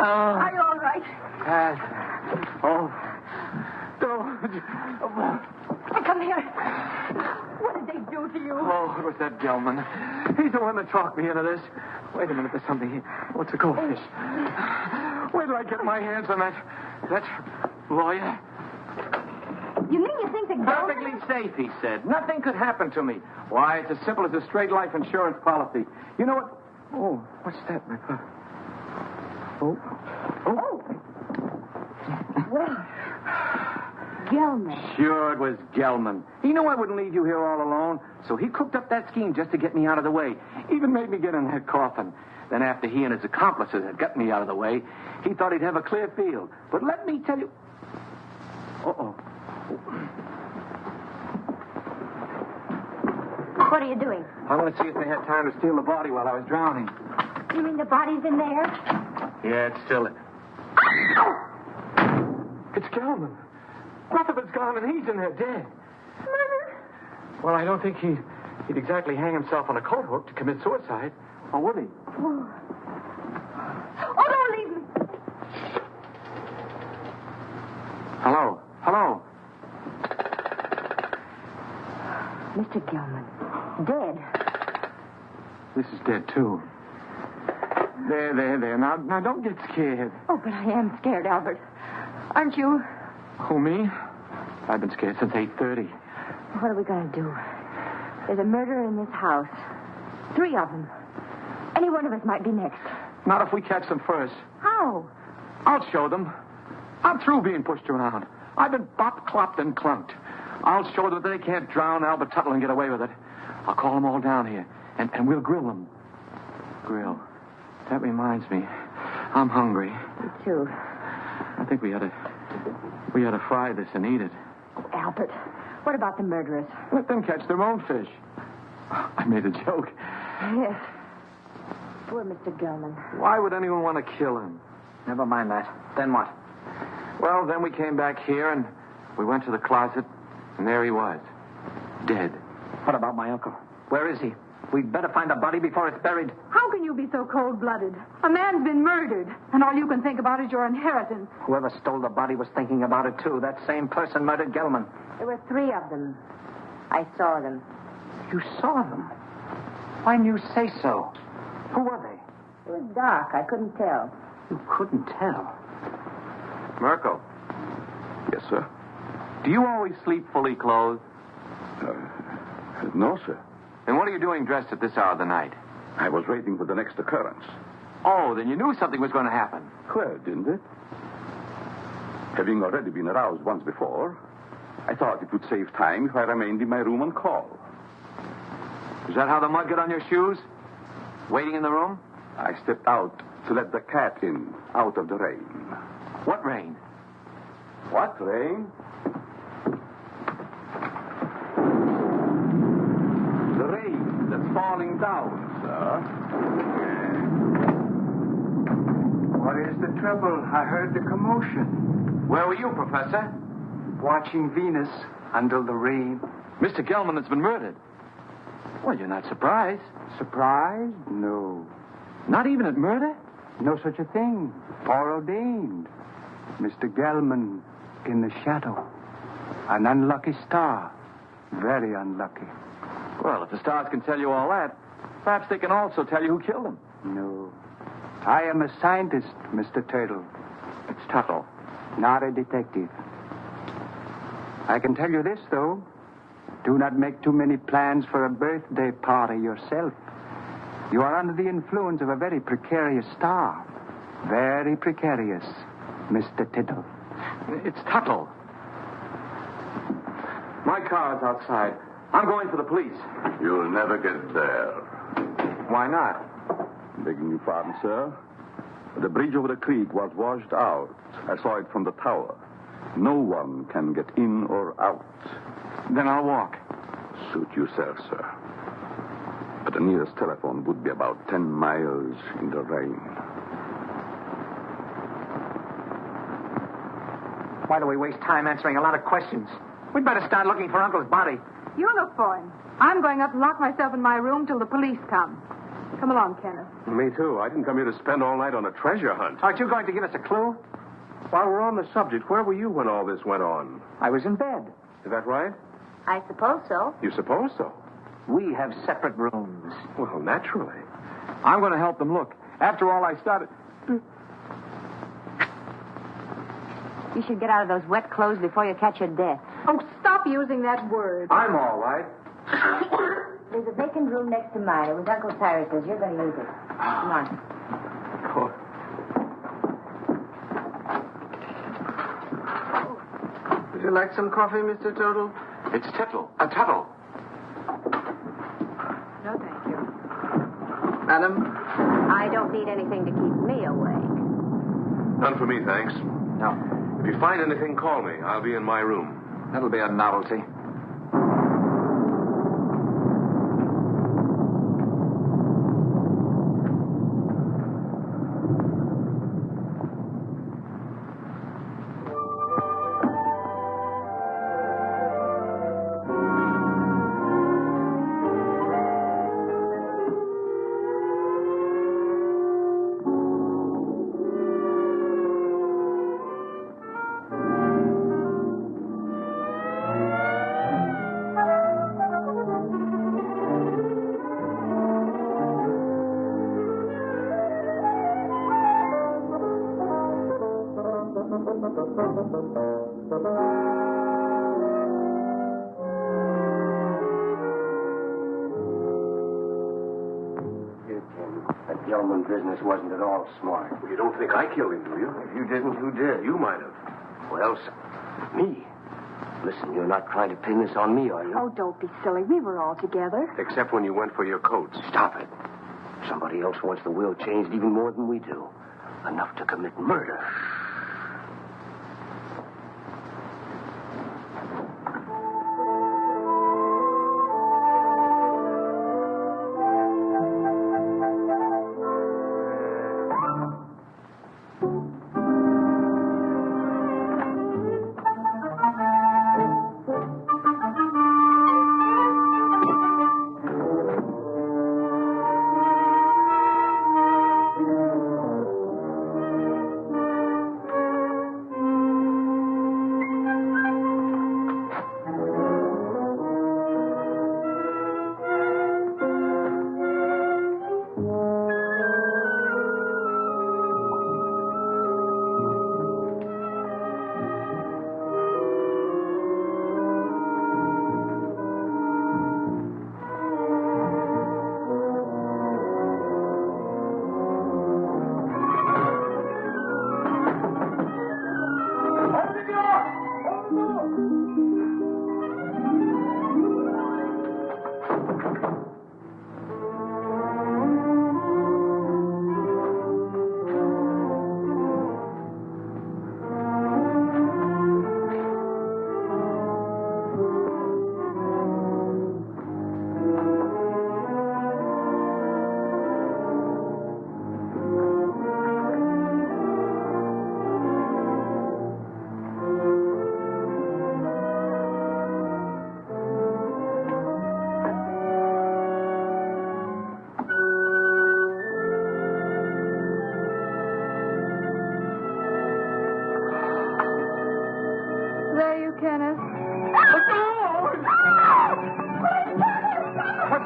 Are you all right? Come here. What did they do to you? Oh, it was that Gelman. He's the one that talked me into this. Wait a minute, there's something here. Oh, it's a goldfish. Where do I get my hands on that lawyer? You mean you think the Perfectly safe, he said. Nothing could happen to me. Why, it's as simple as a straight life insurance policy. You know what? Oh, what's that, my papa? Oh. Well, Gelman. Sure, it was Gelman. He knew I wouldn't leave you here all alone, so he cooked up that scheme just to get me out of the way. Even made me get in that coffin. Then after he and his accomplices had got me out of the way, he thought he'd have a clear field. But let me tell you... Uh-oh. What are you doing? I want to see if they had time to steal the body while I was drowning. You mean the body's in there? Yeah, it's still... It's Gelman. Rutherford's gone and he's in there dead. Murder? Well, I don't think he'd exactly hang himself on a coat hook to commit suicide. Or would he? Oh, don't leave me. Hello? Mr. Gelman. Dead. This is dead, too. There. Now, don't get scared. Oh, but I am scared, Albert. Aren't you? Who, me? I've been scared since 8:30. What are we going to do? There's a murderer in this house. 3 of them. Any one of us might be next. Not if we catch them first. How? I'll show them. I'm through being pushed around. I've been bopped, clopped, and clunked. I'll show them that they can't drown Albert Tuttle and get away with it. I'll call them all down here, and we'll grill them. Grill. That reminds me. I'm hungry. Me too. I think we ought to fry this and eat it. Oh, Albert, what about the murderers? Let them catch their own fish. I made a joke. Yes. Poor Mr. Gelman. Why would anyone want to kill him? Never mind that. Then what? Well, then we came back here and we went to the closet, and there he was. Dead. What about my uncle? Where is he? We'd better find the body before it's buried. How can you be so cold-blooded? A man's been murdered, and all you can think about is your inheritance. Whoever stole the body was thinking about it, too. That same person murdered Gelman. There were 3 of them. I saw them. You saw them? Why didn't you say so? Who were they? It was dark. I couldn't tell. You couldn't tell? Merkel, Yes, sir. do you always sleep fully clothed? No, sir. And what are you doing dressed at this hour of the night? I was waiting for the next occurrence. Oh, then you knew something was going to happen. Well, didn't it? Having already been aroused once before, I thought it would save time if I remained in my room on call. Is that how the mud got on your shoes? Waiting in the room? I stepped out to let the cat in, out of the rain. What rain? What rain? The rain that's falling down, sir. What is the trouble? I heard the commotion. Where were you, Professor? Watching Venus under the rain. Mr. Gelman has been murdered. Well, you're not surprised. Surprised? No. Not even at murder? No such a thing. Foreordained. Mr. Gelman in the shadow. An unlucky star. Very unlucky. Well, if the stars can tell you all that, perhaps they can also tell you who killed him. No. I am a scientist, Mr. Turtle. It's Tuttle. Not a detective. I can tell you this, though. Do not make too many plans for a birthday party yourself. You are under the influence of a very precarious star. Very precarious, Mr. Tittle. It's Tuttle. My car's outside. I'm going for the police. You'll never get there. Why not? Begging your pardon, sir. The bridge over the creek was washed out. I saw it from the tower. No one can get in or out. Then I'll walk. Suit yourself, sir. But the nearest telephone would be about 10 miles in the rain. Why do we waste time answering a lot of questions? We'd better start looking for Uncle's body. You look for him. I'm going up and lock myself in my room till the police come. Come along, Kenneth. Me too. I didn't come here to spend all night on a treasure hunt. Aren't you going to give us a clue? While we're on the subject, where were you when all this went on? I was in bed. Is that right? I suppose so. You suppose so? We have separate rooms. Well, naturally. I'm going to help them look. After all, I started... You should get out of those wet clothes before you catch your death. Oh, stop using that word. I'm all right. There's a vacant room next to mine. It was Uncle Cyrus's. You're going to use it. Come on. Would you like some coffee, Mr. Tuttle? It's Tuttle. Tuttle. No, thank you. Madam? I don't need anything to keep me awake. None for me, thanks. No. If you find anything, call me. I'll be in my room. That'll be a novelty. That Gelman business wasn't at all smart. You don't think I killed him, do you? If you didn't, who did? You might have. Well, me. Listen, you're not trying to pin this on me, are you? Oh, don't be silly. We were all together. Except when you went for your coats. Stop it. Somebody else wants the will changed even more than we do. Enough to commit murder.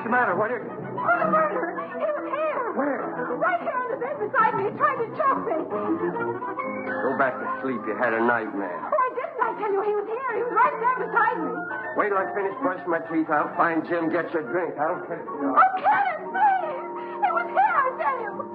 the matter? What is it? Oh, the murderer! He was here! Where? Right here in the bed beside me. He tried to choke me. Go back to sleep. You had a nightmare. Oh, I didn't. I tell you, he was here. He was right there beside me. Wait till I finish brushing my teeth. I'll find Jim. Get your drink. I don't care. Oh, Kenneth, please! He was here, I tell you.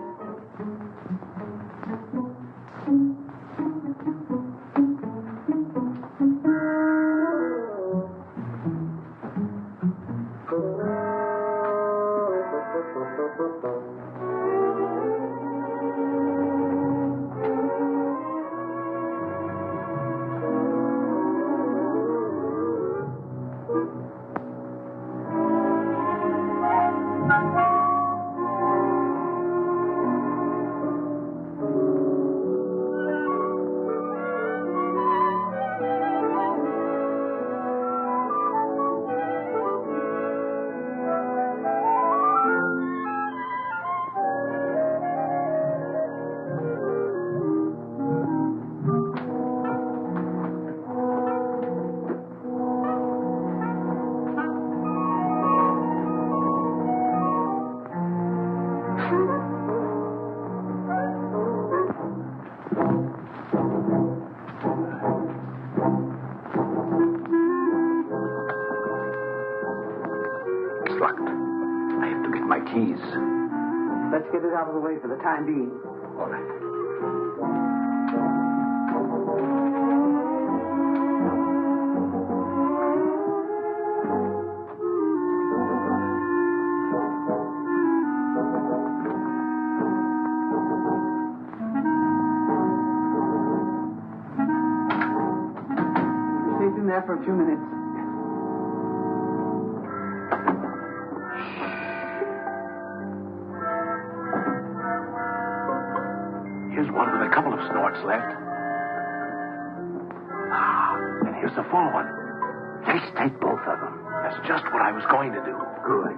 Let's get it out of the way for the time being. All right. Stay in there for a few minutes. Here's one with a couple of snorts left. Ah, and here's the full one. Let's take both of them. That's just what I was going to do. Good.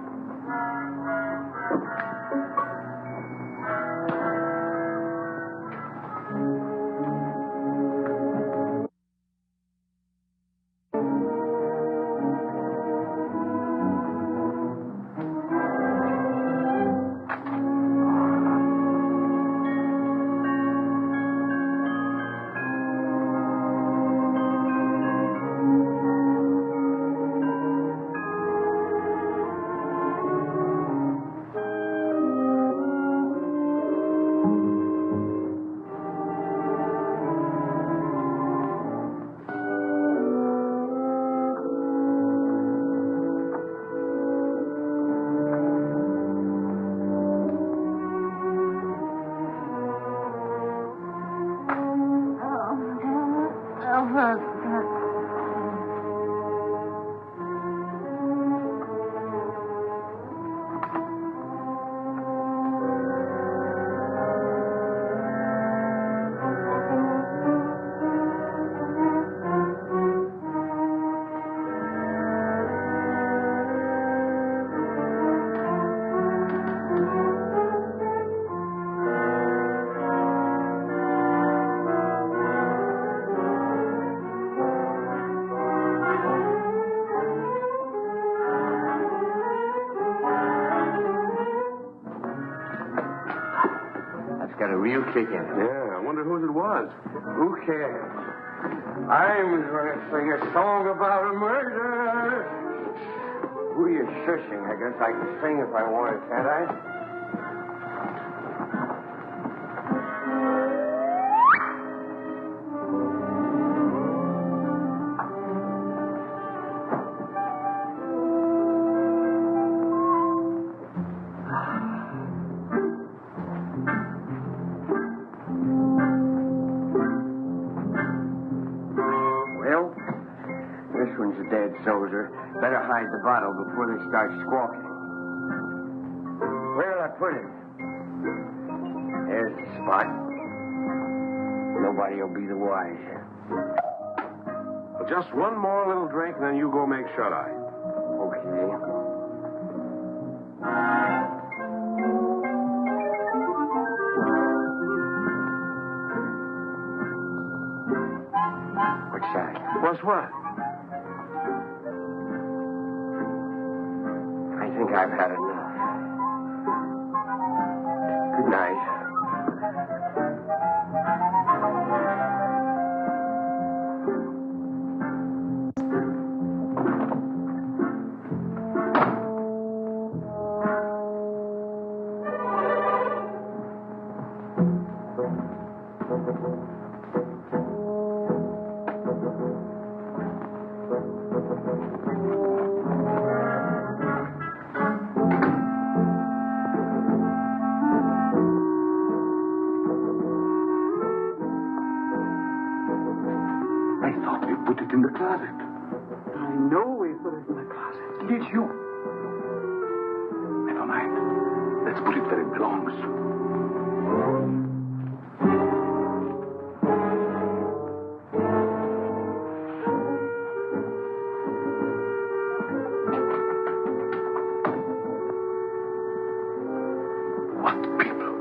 Got a real kick in it. Yeah, I wonder whose it was. Who cares? I'm going to sing a song about a murder. Who are you shushing? I guess I can sing if I wanted, can't I? Soldier. Better hide the bottle before they start squawking. Where'll I put it? There's the spot. Nobody will be the wiser. Well, just one more little drink, and then you go make shut-eye. Okay. What's that? What's what? I think I've had enough. Good night. Put it in the closet. I know we put it in the closet. Did you? Never mind. Let's put it where it belongs. What people?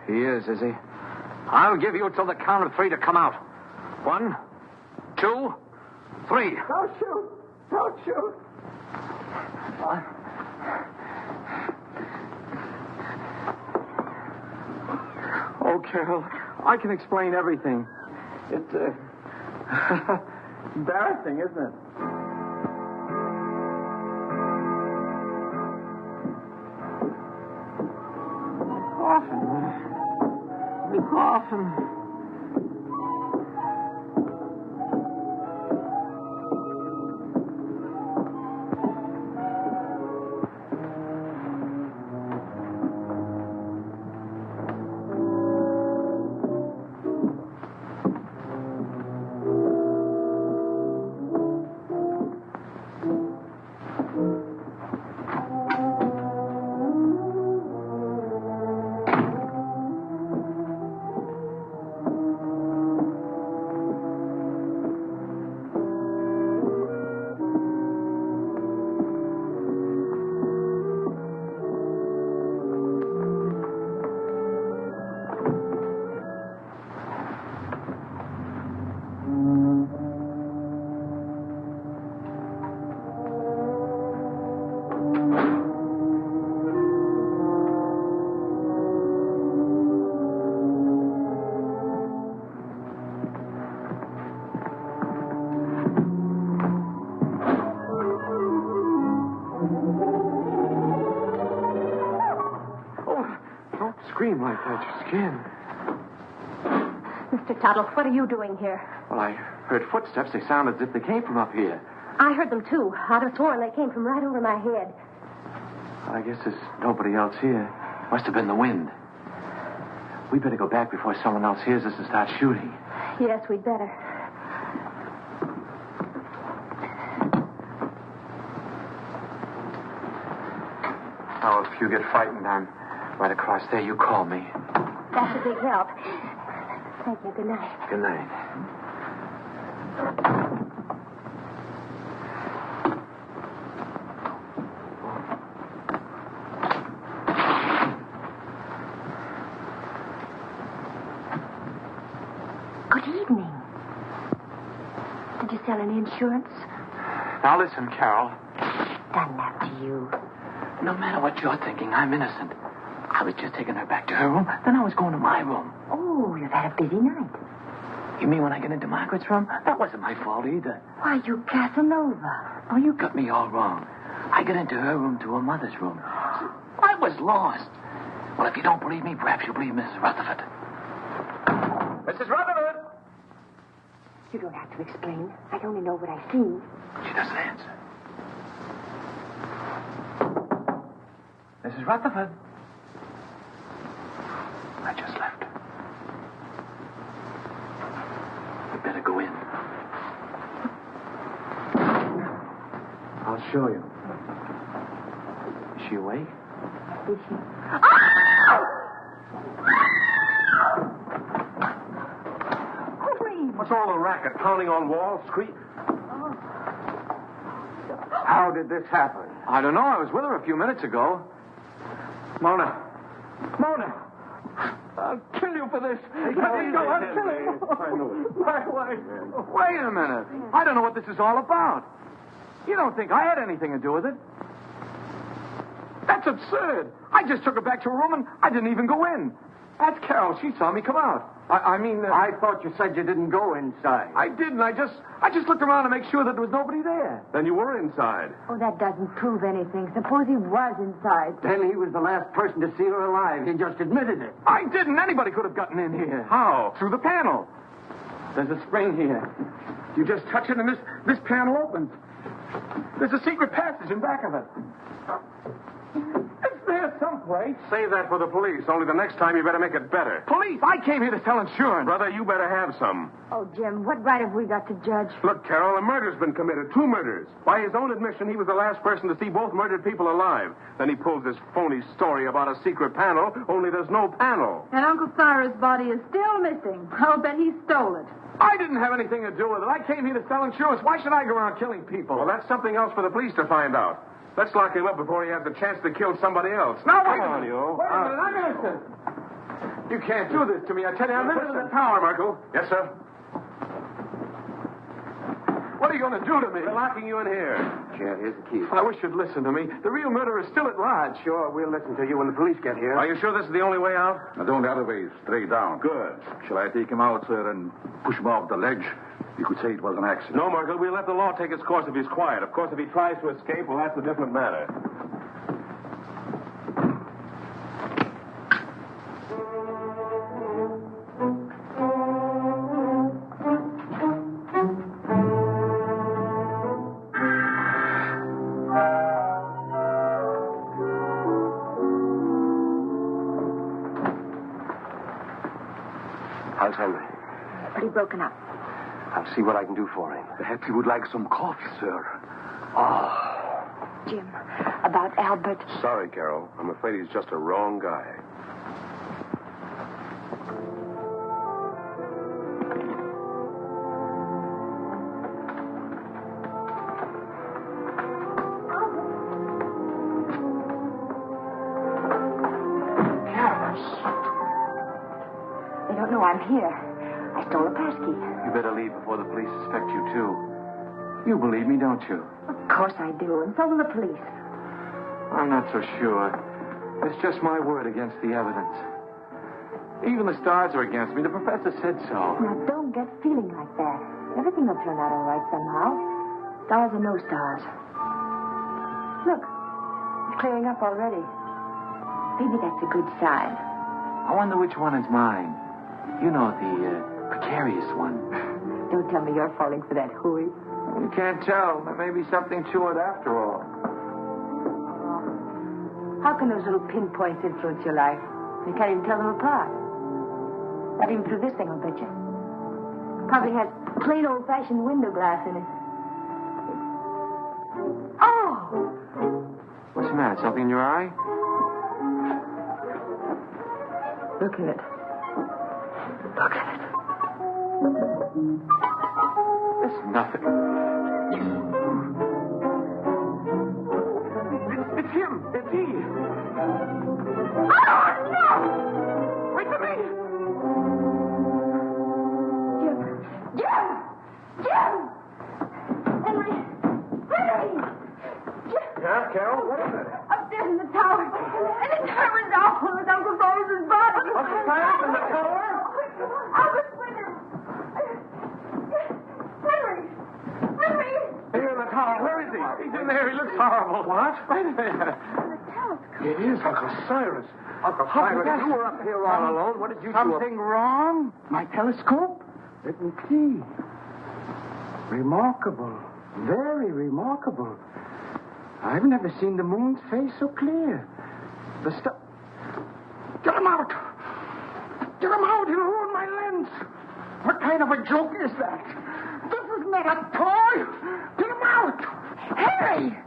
He is he? I'll give you till the count of 3 to come out. 1, 2, 3. Don't shoot! Don't shoot! Oh, Carol, I can explain everything. It's embarrassing, isn't it? Often. Scream like that, your skin. Mr. Tuttle, what are you doing here? Well, I heard footsteps. They sounded as if they came from up here. I heard them, too. I'd have sworn they came from right over my head. Well, I guess there's nobody else here. Must have been the wind. We better go back before someone else hears us and starts shooting. Yes, we'd better. Now, if you get frightened, I'm right across there. You call me. That's a big help. Thank you. Good night. Good night. Good evening. Did you sell any insurance? Now, listen, Carol. Done after you. No matter what you're thinking, I'm innocent. I was just taking her back to her room. Then I was going to my room. Oh, you've had a busy night. You mean when I get into Margaret's room? That wasn't my fault either. Why, you Casanova. Oh, you got me all wrong. I got into her room to her mother's room. I was lost. Well, if you don't believe me, perhaps you'll believe Mrs. Rutherford. Mrs. Rutherford! You don't have to explain. I only know what I've seen. She doesn't answer. Mrs. Rutherford. I just left. We better go. show you. Is she awake? Is she? What's all the racket? Pounding on walls, scream. How did this happen? I don't know. I was with her a few minutes ago. Mona! I'll kill you for this. Let me go. I'll kill you. I know it. My wife. Wait a minute. I don't know what this is all about. You don't think I had anything to do with it? That's absurd. I just took her back to her room and I didn't even go in. That's Carol. She saw me come out. I thought you said you didn't go inside. I didn't. I just looked around to make sure that there was nobody there. Then you were inside. Oh, that doesn't prove anything. Suppose he was inside. Then he was the last person to see her alive. He just admitted it. I didn't. Anybody could have gotten in here. How? Through the panel. There's a spring here. You just touch it and this panel opens. There's a secret passage in back of it. It's there someplace. Save that for the police. Only the next time you better make it better. Police? I came here to sell insurance. Brother, you better have some. Oh, Jim, what right have we got to judge? Look, Carol, a murder's been committed. 2 murders. By his own admission, he was the last person to see both murdered people alive. Then he pulls this phony story about a secret panel, only there's no panel. And Uncle Cyrus' body is still missing. I'll bet he stole it. I didn't have anything to do with it. I came here to sell insurance. Why should I go around killing people? Well, that's something else for the police to find out. Let's lock him up before he has the chance to kill somebody else. Now, Come on, you. Wait a minute, I'm innocent. You can't do this to me. I tell you, I'm Put it in innocent. the tower, Merkel. Yes, sir. What are you going to do to me? We're locking you in here. Yeah, here's the key. I wish you'd listen to me. The real murderer is still at large. Sure, we'll listen to you when the police get here. Are you sure this is the only way out? The only other way is straight down. Good. Shall I take him out, sir, and push him off the ledge? You could say it was an accident. No, Merkel, we'll let the law take its course if he's quiet. Of course, if he tries to escape, well, that's a different matter. How's Henry? Pretty broken up. I'll see what I can do for him. Perhaps he would like some coffee, sir. Oh. Jim, about Albert. Sorry, Carol. I'm afraid he's just a wrong guy. They don't know I'm here. I stole a passkey. You better leave before the police suspect you, too. You believe me, don't you? Of course I do, and so will the police. I'm not so sure. It's just my word against the evidence. Even the stars are against me. The professor said so. Now, don't get feeling like that. Everything will turn out all right somehow. Stars or no stars. Look, it's clearing up already. Maybe that's a good sign. I wonder which one is mine. You know, the precarious one. Don't tell me you're falling for that hooey. You can't tell. There may be something to it after all. How can those little pinpoints influence your life? You can't even tell them apart. Not even through this thing, I'll bet you. Probably has plain old-fashioned window glass in it. Oh! What's the matter? Something in your eye? Look at it. Look at it. It's nothing. It's him. It's he. Oh, no! Wait for me! Jim! Henry! Yeah, Carol? What is it? Upstairs in the tower. And it's Herman's awful with Uncle Cyrus's body. Uncle Cyrus in the tower? Albert's with him. Henry! Here in the tower. Where is he? He's in there. He looks horrible. What? Right there. It is Uncle Cyrus. Uncle Cyrus, you were up here all alone. What did you do? Something wrong? My telescope? Let me see. Remarkable. Very remarkable. I've never seen the moon's face so clear. The stuff. Get him out! Get him out! He'll ruin my lens. What kind of a joke is that? This is not a toy. Get him out! Henry!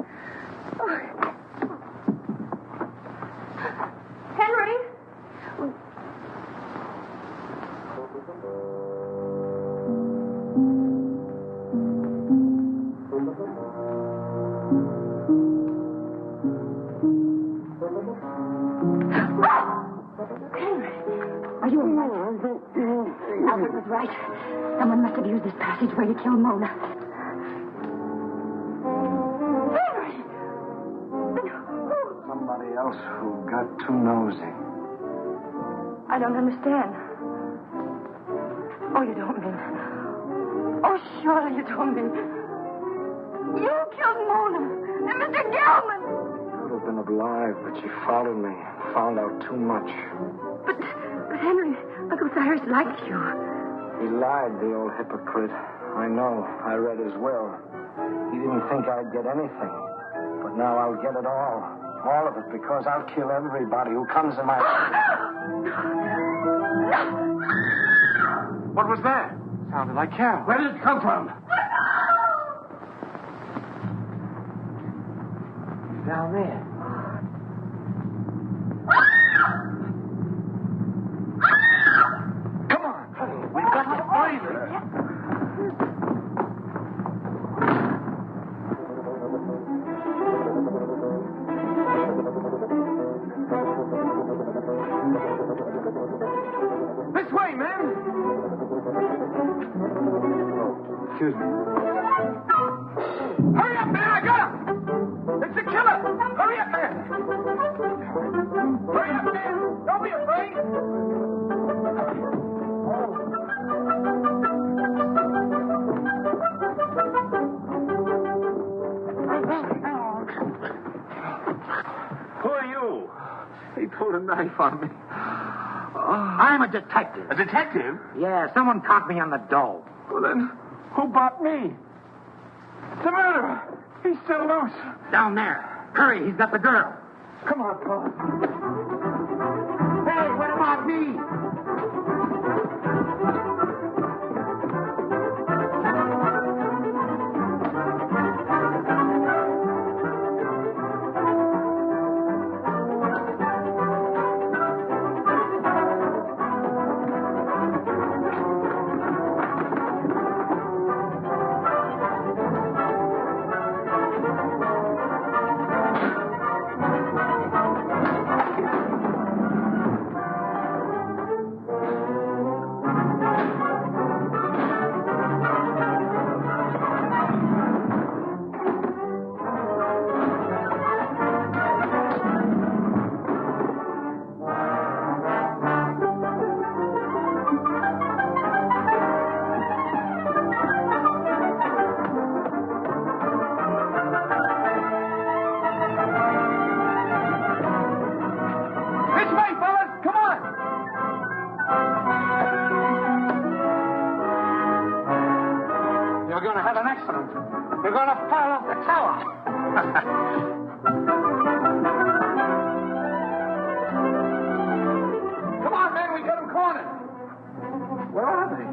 right. Someone must have used this passageway to kill Mona. Henry! Somebody else who got too nosy. I don't understand. Oh, you don't mean... Oh, surely you don't mean... You killed Mona and Mr. Gelman! Could have been alive, but she followed me. Found out too much. But Henry, Uncle Cyrus liked you. He lied, the old hypocrite. I know. I read his will. He didn't think I'd get anything. But now I'll get it all. All of it, because I'll kill everybody who comes in my... What was that? Sounded like Carol. Where did it come from? Down there. Come on. We've got to find her. This way, man. Excuse me. Hurry up, man. I got him. It's the killer. Hurry up, man. Hurry up, man. Don't be afraid. Who are you? He pulled a knife on me. I'm a detective. A detective? Yeah, someone caught me on the dole. Well, then, who bought me? The murderer. He's still loose. Down there. Hurry, he's got the girl. Come on, Paul. Hey, what about me? We're going to fall off the tower. Come on, man. We got him cornered. Where are they?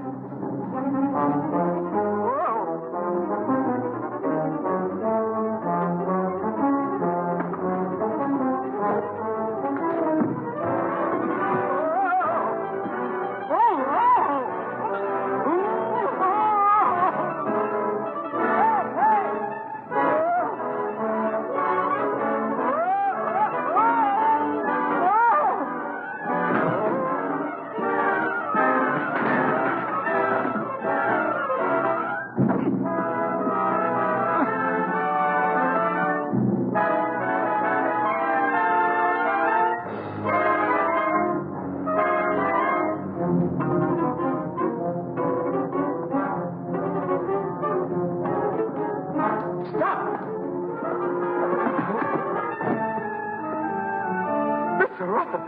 Rutherford.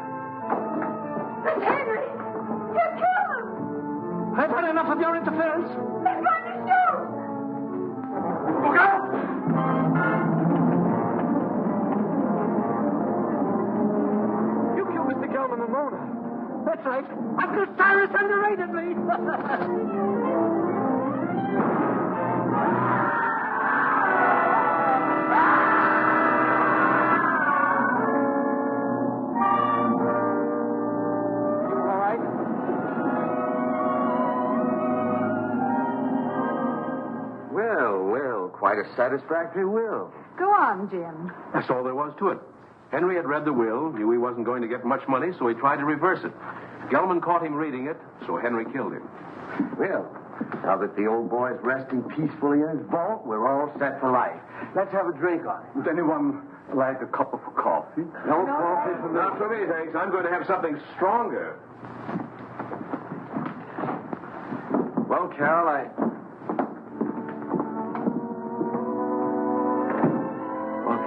It's Henry! You killed him! I've had enough of your interference. They're going to shoot! Look out! You killed Mr. Gelman and Mona. That's right. Uncle Cyrus underrated me. Quite a satisfactory will. Go on, Jim. That's all there was to it. Henry had read the will, knew he wasn't going to get much money, so he tried to reverse it. Gelman caught him reading it, so Henry killed him. Well, now that the old boy's resting peacefully in his vault, we're all set for life. Let's have a drink on it. Would anyone like a cup of coffee? No coffee for me. Not for me, thanks. I'm going to have something stronger. Well, Carol,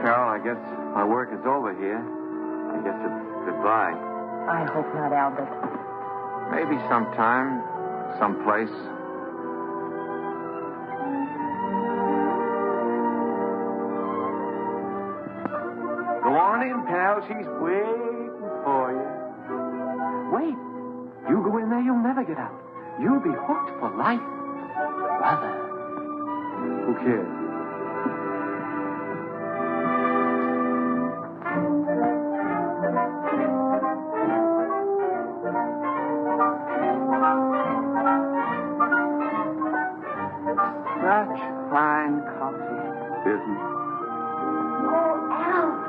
Carol, I guess my work is over here. I guess it's goodbye. I hope not, Albert. Maybe sometime, someplace. Go on in, pal. She's waiting for you. Wait. You go in there, you'll never get out. You'll be hooked for life. Brother. Who cares? Such fine coffee. Isn't? Oh, Al.